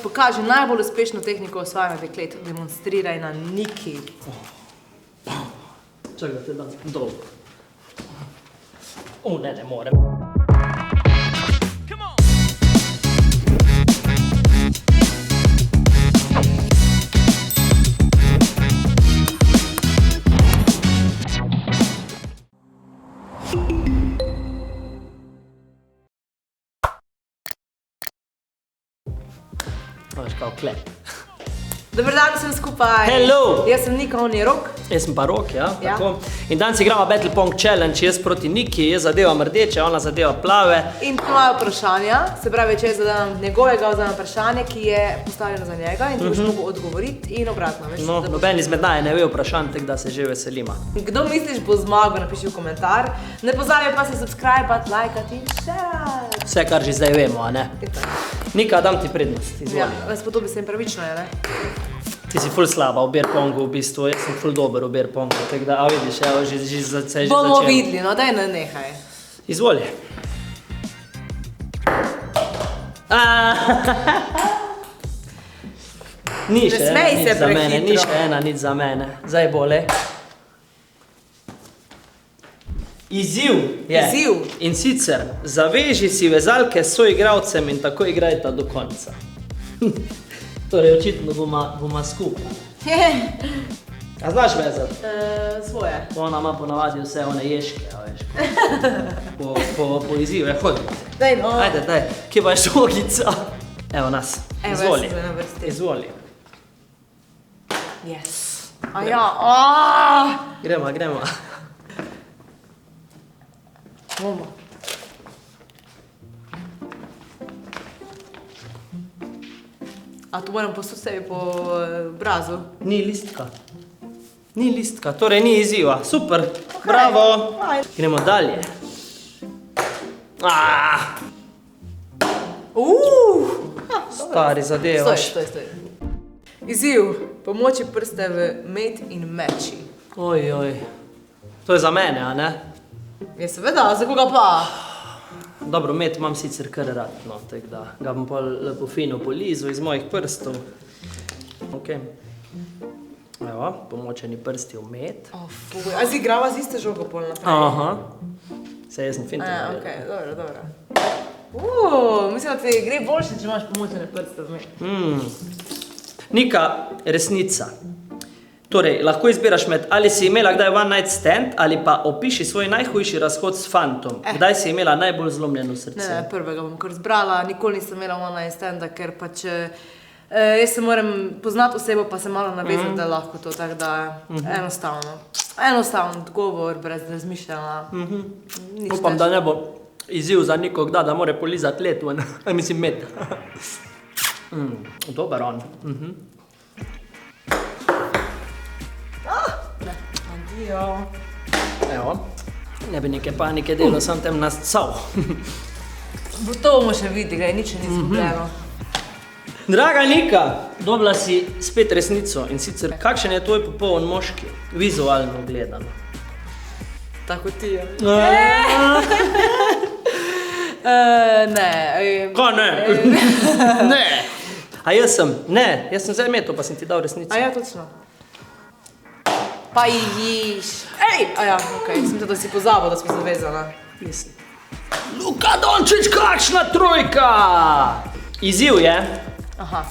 pokaži najbolj uspešno tehniko osvajanja deklet. Demonstriraj na Niki. Čak da te dam dolgo. Ne morem. Imaš kao klep. Dobar dan vsem skupaj. Hello! Jaz sem Nika, on je Rok. Jaz sem pa Rok, ja, tako. In danes igramo Battle Pong Challenge, jaz proti Niki, jaz zadevam rdeče, ona zadeva plave. In imajo vprašanja, se pravi, če jaz zadam njegovega oziroma vprašanje, ki je postavljeno za njega in ti boš mogel odgovoriti in obratno. Veš, No, noben izmed naj ne ve vprašanj, tako da se že veselima. Kdo misliš bo zmagal, napiši v komentar. Ne pozabi pa se subscribe-at, lajkati in share. Vse, kar že zdaj vemo, a ne? Nika, dam ti prednost, Ja, izvoli. spodobi se jim pravično, je ne? Ti si ful slaba v beer pongu v bistvu, jaz sem ful dober v beer pongu, tako da, a vidiš, evo, že začel. Bomo videli, no, daj ne nehaj. Izvoli. Ni še Ne ena smej nič se za mene, ni prehitro. še ena nič za mene. Zdaj bo, le. Izziv je. Izziv. In sicer, zaveži si vezalke s soigralcem in tako igrajta do konca. Torej, očitno boma skupaj. A znaš vezati? Svoje. Ona ima ponavadi vse one ješke, a veš. Po izzivu, hodi. Daj no. Ajde, daj, kje pa je šogica? Evo nas, Evo, izvoli. jaz sem na vrsti. Izvoli. Yes. A ja, aaaaa. Gremo. Bomo. A to moram posod sebi po obrazu? Ni listka, torej ni izziva. Super, bravo. Ajde. Gremo dalje. Stari zadevaš. Stoj. Izziv. Pomoči prste v med in meči. Oj. To je za mene, a ne? Je seveda, za koga pa? Dobro, med imam sicer kar rad, no, tako da ga bom pa lepo fino polizal iz mojih prstov. Ok. Evo, pomočeni prsti v med. A si igrava z iste žogo pol naprej? Aha. Saj jaz sem finto naredil. Ok, dobro. Mislim, da ti gre boljše, če imaš pomočene prste v med. Nika, resnica. Torej, lahko izbiraš med, ali si imela kdaj one night stand, ali pa opiši svoj najhujši razhod s fantom. Kdaj si imela najbolj zlomljeno srce? Ne, prvega bom kar zbrala, nikoli nisem imela one night standa, ker pač jaz se moram poznati osebo, pa se malo navezati, da lahko to, tako da enostavno. Enostavno odgovor, brez razmišljanja. Upam, da ne bo izziv za nikoga, da more polizati letvo, mislim med. Dobar on. Adijo. Evo, ne bi neke panike delal, sem tem nascal. To bomo še videli, gledaj, nič ni izgubljeno. Draga Nika, dobila si spet resnico in sicer, kakšen je tvoj popoln moški, vizualno gledano? Tako ti je. Ne. Kaj ne? Ne. A jaz sem zdaj meto, pa sem ti dal resnico. A ja, točno. Pa jiš. Okej, sem da si pozabil, da smo zavezana. Mislim. Luka Dončić, kakšna trojka! Izziv je. Aha.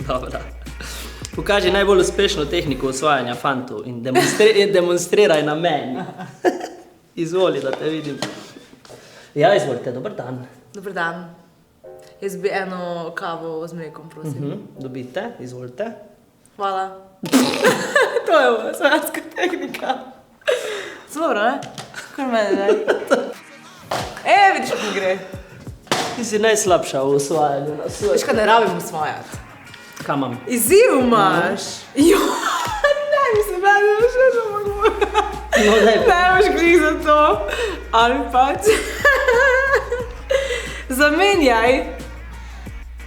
Dobra. Pokaži najbolj uspešno tehniko osvajanja fantov in demonstriraj na meni. Izvoli, da te vidim. Ja, izvolite, dober dan. Dobar dan. Jaz bi eno kavo z mlekom, prosim. Dobite, izvolite. Hvala. To je osvajalska tehnika. Dobro, ne? Kar mene, ne? Vidiš, kako gre. Ti si najslabša v osvajanju na svetu. Veš, kaj ne rabim osvajati. Kaj imam? Izziv imaš. Ne, mislim, ne še ne mogu. No, daj. Ne boš grih za to. Ali pač. Zamenjaj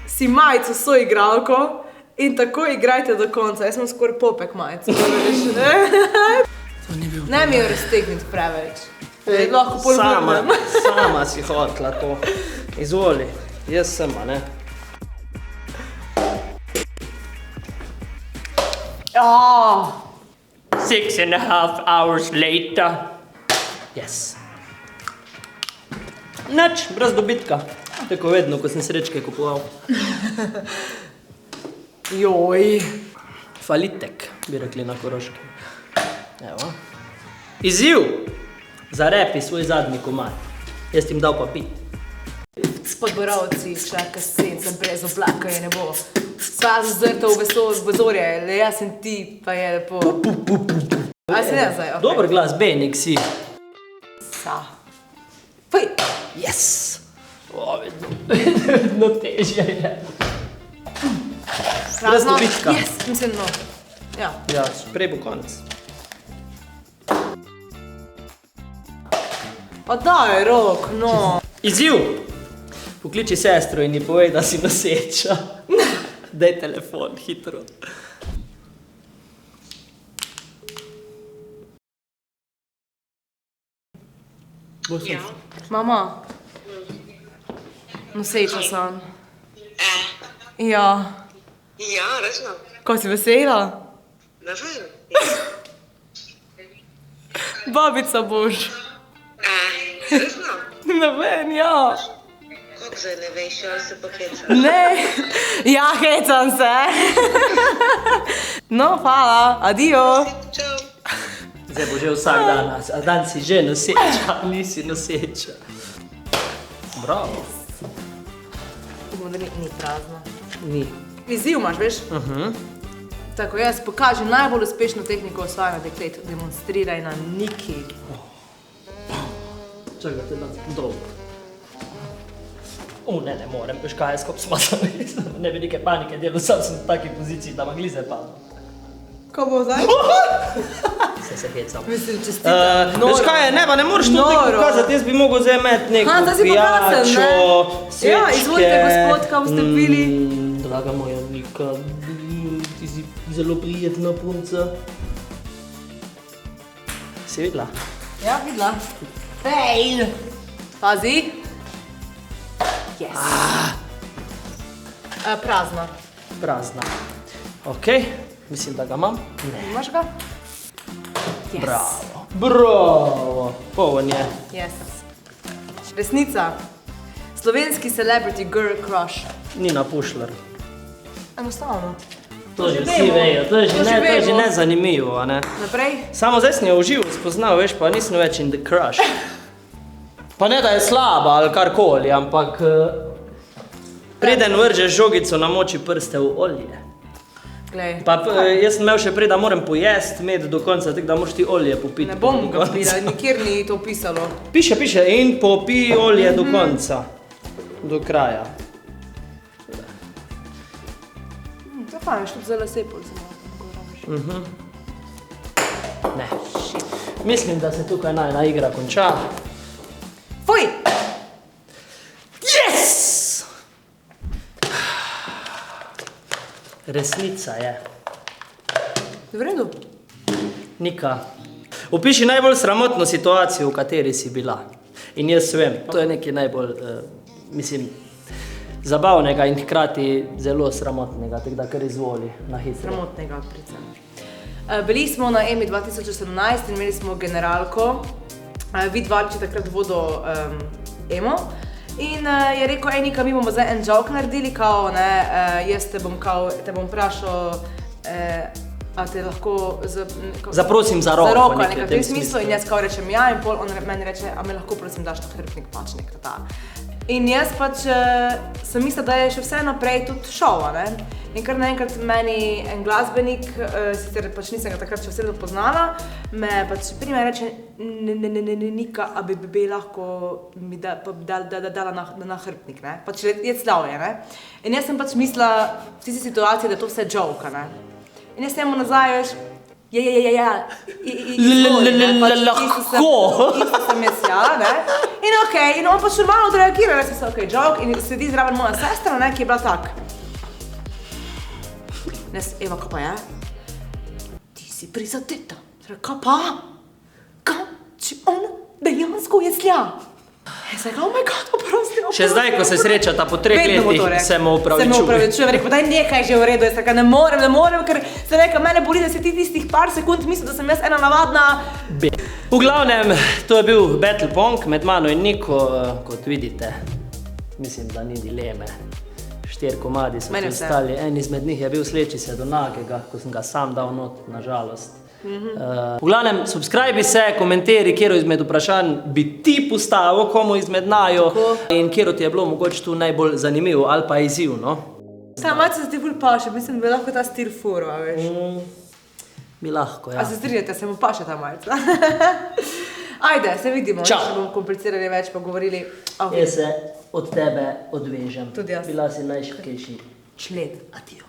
si majico s soigralko in tako igrajte do konca. Jaz imam skoraj popek majico. Ne mi jo raztegniti preveč. Lahko pol vrnem. Sama si hotla to. Izvoli. Jaz sem, a ne? Ja. 6.5 hours later. Yes. Nič, brez dobitka. Tako vedno, ko sem srečke kupoval. Joj. Falitek, bi rekli na Koroškem. Evo. Izziv! Zarepi svoj zadnji komad. Jaz ti jim dal pa pit. Spodborovci, čaka sencem brez oblaka je nebo. Sva zazrta v bezorje, le jaz in ti pa je lepo. A se ne zdaj, ok. Dober glas, Benik si. Sa. Fuj. Yes! O, vedno težje je. Brez dobitka. Yes, mislim, no. Ja. Ja, prej bo konec. Pa daj, Rok, no. Izziv! Pokliči sestro in ji povej, da si noseča. Daj telefon, hitro. Ja. Mama. Noseča sem. Ja. Ja, resno. Ko si vesela? Ne vem. Babica boš. Resno? Ne vem, ja. Kako zdaj ne veš, ali se pa heca? Ne. Ja, hecam se. No, hvala. Adijo. Čau. Zdaj bo že vsak dan, a dan si že noseča, nisi noseča. Bravo. Ni prazno. Ni. Izziv imaš, veš? Tako jaz pokaži najbolj uspešno tehniko osvajanja deklet. Demonstriraj na Niki. Čakaj, te dan dobro. Ne morem, veš kaj, jaz kop smatram, ne bi neke panike delal, sam sem v taki poziciji, da maglize padno. Ko bo zdaj? Se hecam. Mislim, čestitam. Veš kaj je, ne moreš to tako pokazati, jaz bi mogel zdaj imeti neko pijačo, svečke. Ja, izvolite, gospod, kam ste pili? Draga moja Nika, ti si zelo prijetna punca. Si videla? Ja, videla. Hej! Pazi. Yes. Prazna. Prazna. Okej, mislim, da ga imam. Ne. Imaš ga? Yes. Bravo. Bravo. Poln je. Yes. Resnica. Slovenski celebrity girl crush. Nina Pušlar. Enostavno. To že že vsi vemo. vejo, to je že vemo. nezanimivo, a ne? Naprej? Samo zdaj sem jo v živo spoznal, veš, pa nisem več in the crush. Pa ne, da je slaba ali karkoli, ampak preden vržeš žogico, namoči prste v olje. Glej. Pa jaz sem imel še prej, da moram pojesti med do konca, tako da moraš ti olje popiti. Ne bom do ga konca. pila, nikjer ni to pisalo. Piše, in popij olje do konca, do kraja. To fajn, veš, tudi za lase pol se malo. Ne. Mislim, da se tukaj najna igra konča. Fuj! Yes! Resnica je. V redu? Nika, opiši najbolj sramotno situacijo, v kateri si bila. In jaz vem, to je nekaj najbolj, zabavnega in hkrati zelo sramotnega, tako da kar izvoli na hitro. Sramotnega predvsem. Bili smo na EMI 2018 in imeli smo generalko. Vid Valič je takrat vodil EMO. In je rekel, Nika, mi bomo zdaj en joke naredili, kao, ne, jaz te bom vprašal, a te lahko Zaprosim za roko. Za roko, nekaj v tem smislu. In jaz kao rečem ja, in pol on meni reče, a me lahko prosim daš na hrbtnik pač nekaj ta. In jaz pač sem mislila, da je še vse naprej tudi šov, ne. In kar naenkrat meni en glasbenik, sicer pač nisem ga takrat še osebno poznala, me pač pri me reče, Nika, a bi lahko mi dala na hrbtnik, ne. Pač je slavje, ne. In jaz sem pač mislila v tisti situaciji, da je to vse joke, ne. In jaz njemu nazaj, veš, lahko. Isto sem jaz jala, ne. In okej, in on pač normalno odreagira, jaz sem se, okej, joke, in sledi zraven moja sestra, ne, ki je bila tak. Eva, kaj pa je? Ti si prizadeta. Kaj pa? Kaj, če on dejansko je slja? Jaz sem rekla, oh my god, oprosti. Še zdaj, ko se srečata po 3 letih, se mu Se mu opravičujem, rekel, daj nekaj že v redu, jaz rekla, ne morem, ker se rekla, mene boli, da si ti tistih par sekund mislil, da sem jaz ena navadna V glavnem, to je bil Battle Pong med mano in Niko, kot vidite, mislim, da ni dileme. 4 komadi so Meni tu vse. stali, en izmed njih je bil sleči se do nagega, ko sem ga sam dal not, nažalost. V glavnem, subscribi se, komentiri, kjero izmed vprašanj bi ti postavil komu izmed naju in kjero ti je bilo mogoče tu najbolj zanimivo ali pa izziv, no? Ta malce se ti ful paše, mislim, da bi lahko ta stil furo, a veš. Mi lahko, A ja. se strinjate, se mu paše ta malce. Ajde, se vidimo, Čau. če bomo komplicirali več, pa govorili. Jaz se od tebe odvežem. Tudi jaz. Bila si najšibkejši Člen. Adijo.